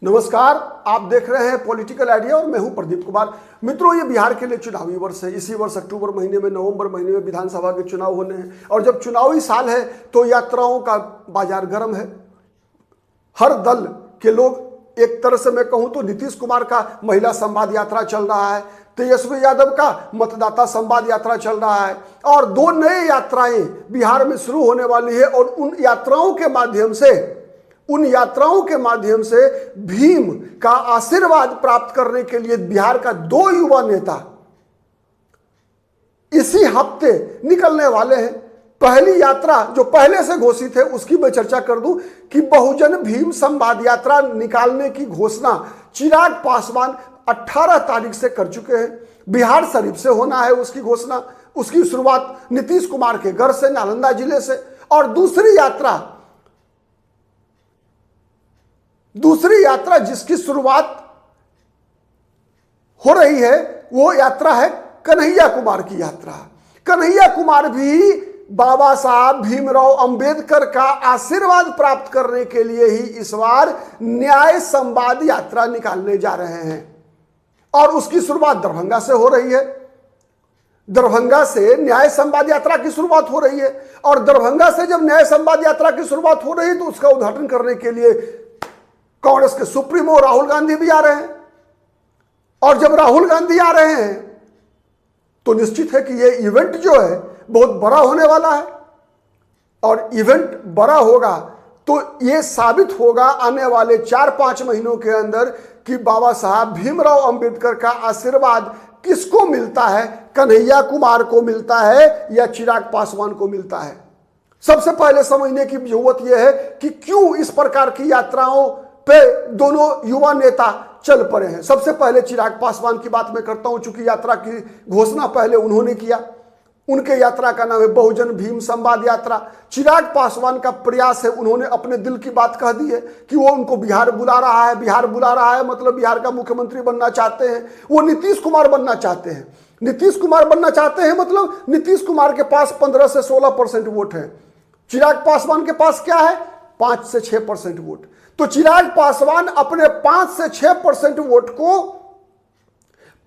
नमस्कार, आप देख रहे हैं पॉलिटिकल आइडिया और मैं हूं प्रदीप कुमार। मित्रों, ये बिहार के लिए चुनावी वर्ष है। इसी वर्ष अक्टूबर महीने में, नवंबर महीने में विधानसभा के चुनाव होने हैं और जब चुनावी साल है तो यात्राओं का बाजार गर्म है। हर दल के लोग, एक तरह से मैं कहूं तो नीतीश कुमार का महिला संवाद यात्रा चल रहा है, तेजस्वी यादव का मतदाता संवाद यात्रा चल रहा है और दो नए यात्राएं बिहार में शुरू होने वाली है और उन यात्राओं के माध्यम से भीम का आशीर्वाद प्राप्त करने के लिए बिहार का दो युवा नेता इसी हफ्ते निकलने वाले हैं। पहली यात्रा जो पहले से घोषित है उसकी मैं चर्चा कर दूं कि बहुजन भीम संवाद यात्रा निकालने की घोषणा चिराग पासवान 18 तारीख से कर चुके हैं। बिहार शरीफ से होना है उसकी घोषणा। उसकी शुरुआत नीतीश कुमार के घर से, नालंदा जिले से। और दूसरी यात्रा जिसकी शुरुआत हो रही है वो यात्रा है कन्हैया कुमार की यात्रा। कन्हैया कुमार भी बाबा साहब भीमराव अंबेडकर का आशीर्वाद प्राप्त करने के लिए ही इस बार न्याय संवाद यात्रा निकालने जा रहे हैं और उसकी शुरुआत दरभंगा से हो रही है। दरभंगा से न्याय संवाद यात्रा की शुरुआत हो रही है और दरभंगा से जब न्याय संवाद यात्रा की शुरुआत हो रही है तो उसका उद्घाटन करने के लिए कांग्रेस के सुप्रीमो राहुल गांधी भी आ रहे हैं। और जब राहुल गांधी आ रहे हैं तो निश्चित है कि यह इवेंट जो है बहुत बड़ा होने वाला है और इवेंट बड़ा होगा तो यह साबित होगा आने वाले 4-5 महीनों के अंदर कि बाबा साहब भीमराव अंबेडकर का आशीर्वाद किसको मिलता है, कन्हैया कुमार को मिलता है या चिराग पासवान को मिलता है। सबसे पहले समझने की जरूरत यह है कि क्यों इस प्रकार की यात्राओं पे दोनों युवा नेता चल पड़े हैं। सबसे पहले चिराग पासवान की बात मैं करता हूं, चूंकि यात्रा की घोषणा पहले उन्होंने किया। उनके यात्रा का नाम है बहुजन भीम संवाद यात्रा। चिराग पासवान का प्रयास है, उन्होंने अपने दिल की बात कह दी है कि वो उनको बिहार बुला रहा है। बिहार बुला रहा है मतलब बिहार का मुख्यमंत्री बनना चाहते हैं, वो नीतीश कुमार बनना चाहते हैं। नीतीश कुमार बनना चाहते हैं मतलब नीतीश कुमार के पास 15 से 16% वोट है। चिराग पासवान के पास क्या है? 5 से 6% वोट। तो चिराग पासवान अपने 5 से 6% वोट को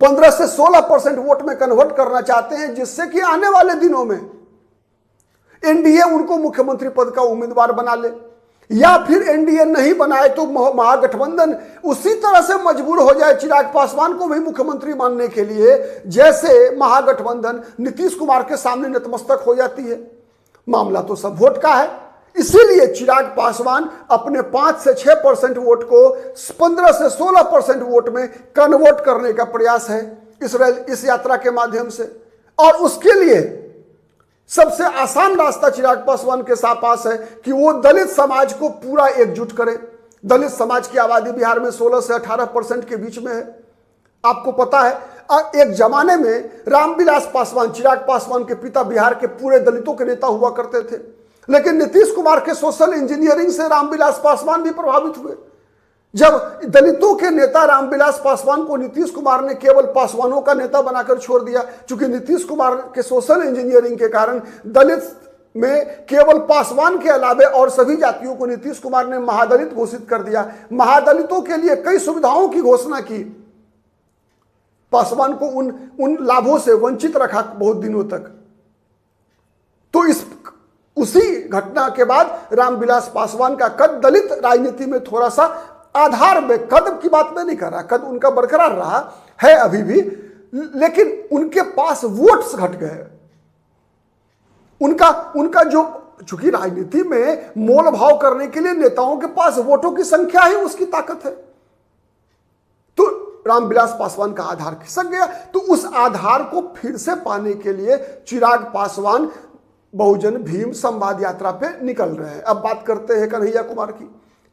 15 से 16% वोट में कन्वर्ट करना चाहते हैं, जिससे कि आने वाले दिनों में एनडीए उनको मुख्यमंत्री पद का उम्मीदवार बना ले, या फिर एनडीए नहीं बनाए तो महागठबंधन उसी तरह से मजबूर हो जाए चिराग पासवान को भी मुख्यमंत्री मानने के लिए, जैसे महागठबंधन नीतीश कुमार के सामने नतमस्तक हो जाती है। मामला तो सब वोट का है। इसीलिए चिराग पासवान अपने 5 से 6% वोट को 15 से 16% वोट में कन्वर्ट करने का प्रयास है इस यात्रा के माध्यम से। और उसके लिए सबसे आसान रास्ता चिराग पासवान के पास है कि वो दलित समाज को पूरा एकजुट करें। दलित समाज की आबादी बिहार में 16 से 18% के बीच में है। आपको पता है एक जमाने में रामविलास पासवान, चिराग पासवान के पिता, बिहार के पूरे दलितों के नेता हुआ करते थे, लेकिन नीतीश कुमार के सोशल इंजीनियरिंग से रामविलास पासवान भी प्रभावित हुए। जब दलितों के नेता रामविलास पासवान को नीतीश कुमार ने केवल पासवानों का नेता बनाकर छोड़ दिया, क्योंकि नीतीश कुमार के सोशल इंजीनियरिंग के कारण दलित में केवल पासवान के अलावे और सभी जातियों को नीतीश कुमार ने महादलित घोषित कर दिया। महादलितों के लिए कई सुविधाओं की घोषणा की, पासवान को उन लाभों से वंचित रखा बहुत दिनों तक। तो उसी घटना के बाद रामविलास पासवान का कद दलित राजनीति में थोड़ा सा आधार में, कद की बात मैं नहीं कर रहा, कद उनका बरकरार रहा है अभी भी, लेकिन उनके पास वोट्स घट गए। उनका जो, चूंकि राजनीति में मोल भाव करने के लिए नेताओं के पास वोटों की संख्या ही उसकी ताकत है, तो रामविलास पासवान का आधार खिसक गया। तो उस आधार को फिर से पाने के लिए चिराग पासवान बहुजन भीम संवाद यात्रा पे निकल रहे हैं। अब बात करते हैं कन्हैया कुमार की।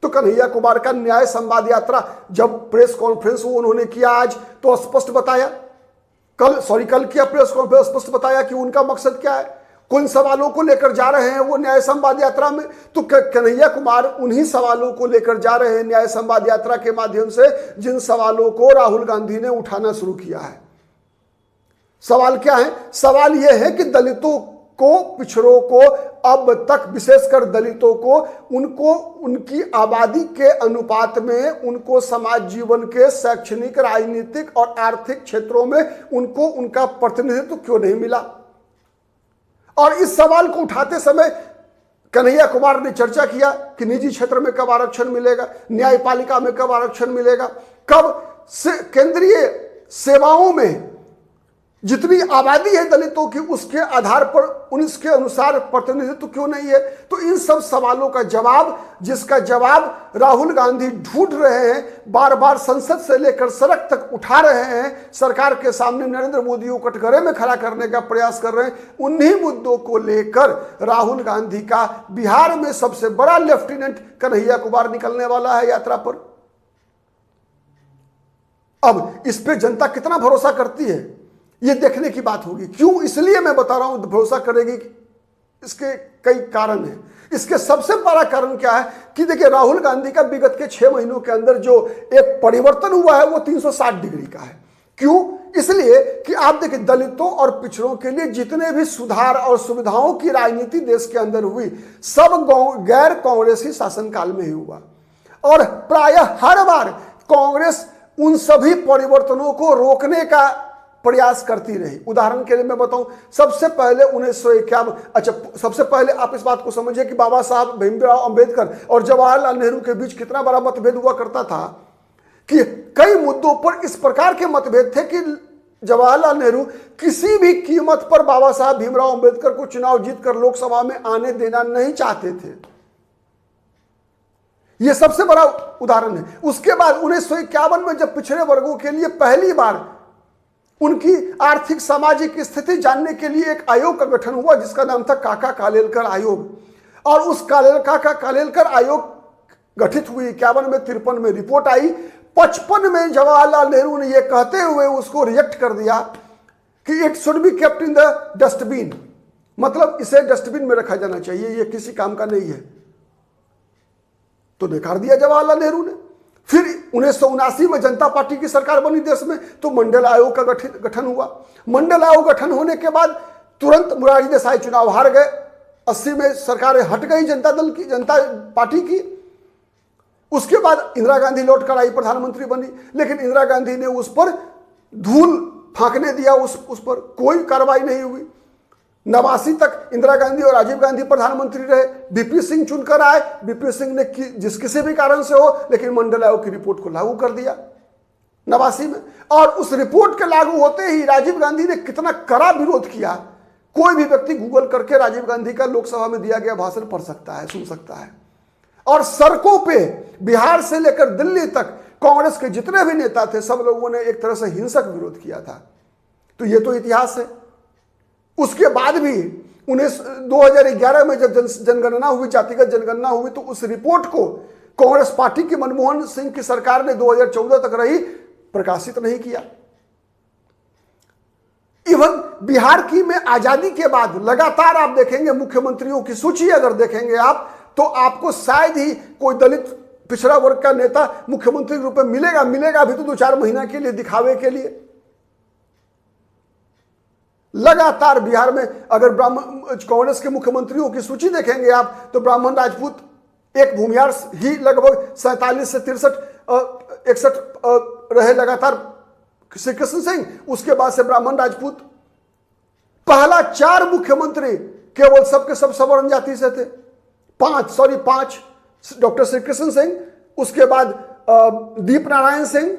तो कन्हैया कुमार का न्याय संवाद यात्रा जब प्रेस कॉन्फ्रेंस उन्होंने किया आज, तो स्पष्ट बताया, कल किया प्रेस कॉन्फ्रेंस, स्पष्ट बताया कि उनका मकसद क्या है, किन सवालों को लेकर जा रहे हैं वो न्याय संवाद यात्रा में। तो कन्हैया कुमार उन्हीं सवालों को लेकर जा रहे हैं न्याय संवाद यात्रा के माध्यम से, जिन सवालों को राहुल गांधी ने उठाना शुरू किया है। सवाल क्या है? सवाल यह है कि दलितों को, पिछड़ों को, अब तक विशेषकर दलितों को, उनको उनकी आबादी के अनुपात में उनको समाज जीवन के शैक्षणिक, राजनीतिक और आर्थिक क्षेत्रों में उनको उनका प्रतिनिधित्व क्यों नहीं मिला। और इस सवाल को उठाते समय कन्हैया कुमार ने चर्चा किया कि निजी क्षेत्र में कब आरक्षण मिलेगा, न्यायपालिका में कब आरक्षण मिलेगा, कब से केंद्रीय सेवाओं में जितनी आबादी है दलितों की उसके आधार पर उसके अनुसार प्रतिनिधित्व क्यों नहीं है। तो इन सब सवालों का जवाब, जिसका जवाब राहुल गांधी ढूंढ रहे हैं, बार बार संसद से लेकर सड़क तक उठा रहे हैं, सरकार के सामने नरेंद्र मोदी को कटघरे में खड़ा करने का प्रयास कर रहे हैं, उन्हीं मुद्दों को लेकर राहुल गांधी का बिहार में सबसे बड़ा लेफ्टिनेंट कन्हैया कुमार निकलने वाला है यात्रा पर। अब इस पे जनता कितना भरोसा करती है ये देखने की बात होगी। क्यों, इसलिए मैं बता रहा हूं भरोसा करेगी, इसके कई कारण हैं। इसके सबसे बड़ा कारण क्या है कि देखिए, राहुल गांधी का विगत के 6 महीनों के अंदर जो एक परिवर्तन हुआ है वो 360 डिग्री का है। क्यों, इसलिए कि आप देखिए दलितों और पिछड़ों के लिए जितने भी सुधार और सुविधाओं की राजनीति देश के अंदर हुई, सब गैर कांग्रेसी शासनकाल में ही हुआ। और प्रायः हर बार कांग्रेस उन सभी परिवर्तनों को रोकने का प्रयास करती रही। उदाहरण के लिए मैं बताऊं, सबसे पहले 1951, अच्छा सबसे पहले आप इस बात को समझिए कि बाबा साहब भीमराव अंबेडकर और जवाहरलाल नेहरू के बीच कितना बड़ा मतभेद हुआ करता था कि कई मुद्दों पर इस प्रकार के मतभेद थे कि जवाहरलाल नेहरू किसी भी कीमत पर बाबा साहब भीमराव अंबेडकर को चुनाव जीतकर लोकसभा में आने देना नहीं चाहते थे। यह सबसे बड़ा उदाहरण है। उसके बाद 1951 में जब पिछड़े वर्गों के लिए पहली बार उनकी आर्थिक सामाजिक स्थिति जानने के लिए एक आयोग का गठन हुआ जिसका नाम था काका कालेलकर आयोग, और उस काका कालेलकर आयोग गठित हुई 51 में, 53 में रिपोर्ट आई, 55 में जवाहरलाल नेहरू ने यह कहते हुए उसको रिजेक्ट कर दिया कि it should be kept in the dustbin, मतलब इसे डस्टबिन में रखा जाना चाहिए, यह किसी काम का नहीं है। तो नकार दिया जवाहरलाल नेहरू ने। फिर 1979 में जनता पार्टी की सरकार बनी देश में, तो मंडल आयोग का गठन हुआ। मंडल आयोग गठन होने के बाद तुरंत मोरारजी देसाई चुनाव हार गए। 80 में सरकारें हट गई जनता पार्टी की। उसके बाद इंदिरा गांधी लौट कर आई, प्रधानमंत्री बनी, लेकिन इंदिरा गांधी ने उस पर धूल फांकने दिया, उस पर कोई कार्रवाई नहीं हुई। 89 तक इंदिरा गांधी और राजीव गांधी प्रधानमंत्री रहे, वीपी सिंह चुनकर आए, वीपी सिंह ने जिस किसी भी कारण से हो लेकिन मंडल आयोग की रिपोर्ट को लागू कर दिया 89 में। और उस रिपोर्ट के लागू होते ही राजीव गांधी ने कितना कड़ा विरोध किया। कोई भी व्यक्ति गूगल करके राजीव गांधी का लोकसभा में दिया गया भाषण पढ़ सकता है, सुन सकता है। और सड़कों पे बिहार से लेकर दिल्ली तक कांग्रेस के जितने भी नेता थे सब लोगों ने एक तरह से हिंसक विरोध किया था। तो ये तो इतिहास है। उसके बाद भी 2011 में जब जनगणना हुई, जातिगत जनगणना हुई, तो उस रिपोर्ट को कांग्रेस पार्टी की मनमोहन सिंह की सरकार ने 2014 तक रही प्रकाशित नहीं किया। इवन बिहार की में आजादी के बाद लगातार आप देखेंगे मुख्यमंत्रियों की सूची अगर देखेंगे आप, तो आपको शायद ही कोई दलित पिछड़ा वर्ग का नेता मुख्यमंत्री के रूप में मिलेगा अभी तो 2-4 महीना के लिए, दिखावे के लिए। लगातार बिहार में अगर कांग्रेस के मुख्यमंत्रियों की सूची देखेंगे आप, तो ब्राह्मण राजपूत एक भूमिहार ही लगभग 47 से 61 रहे लगातार श्री कृष्ण सिंह। उसके बाद से ब्राह्मण राजपूत, पहला 4 मुख्यमंत्री केवल सबके सब सवर्ण जाति से थे। 5 डॉक्टर श्री कृष्ण सिंह, उसके बाद दीप नारायण सिंह,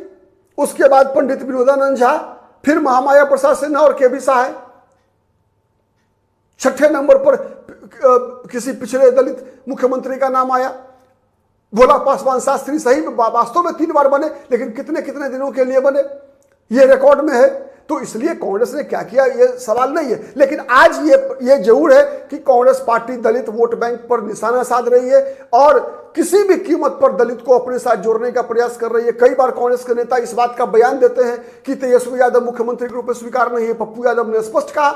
उसके बाद पंडित विनोदानंद झा, फिर महामाया प्रसाद सिन्हा और केबी साहय। 6ठे नंबर पर किसी पिछड़े दलित मुख्यमंत्री का नाम आया, भोला पासवान शास्त्री। सही में वास्तव में 3 बार बने, लेकिन कितने कितने दिनों के लिए बने ये रिकॉर्ड में है। तो इसलिए कांग्रेस ने क्या किया ये सवाल नहीं है, लेकिन आज ये जरूर है कि कांग्रेस पार्टी दलित वोट बैंक पर निशाना साध रही है और किसी भी कीमत पर दलित को अपने साथ जोड़ने का प्रयास कर रही है। कई बार कांग्रेस के नेता इस बात का बयान देते हैं कि तेजस्वी यादव मुख्यमंत्री के रूप में स्वीकार नहीं है। पप्पू यादव ने स्पष्ट कहा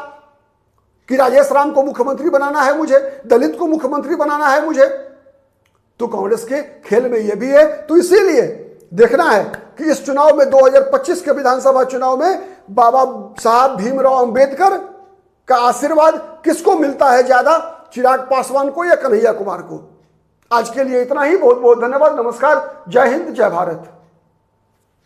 कि राजेश राम को मुख्यमंत्री बनाना है मुझे, दलित को मुख्यमंत्री बनाना है मुझे। तो कांग्रेस के खेल में यह भी है। तो इसीलिए देखना है कि इस चुनाव में 2025 के विधानसभा चुनाव में बाबा साहब भीमराव अंबेडकर का आशीर्वाद किसको मिलता है ज्यादा, चिराग पासवान को या कन्हैया कुमार को। आज के लिए इतना ही। बहुत बहुत धन्यवाद। नमस्कार। जय हिंद, जय भारत।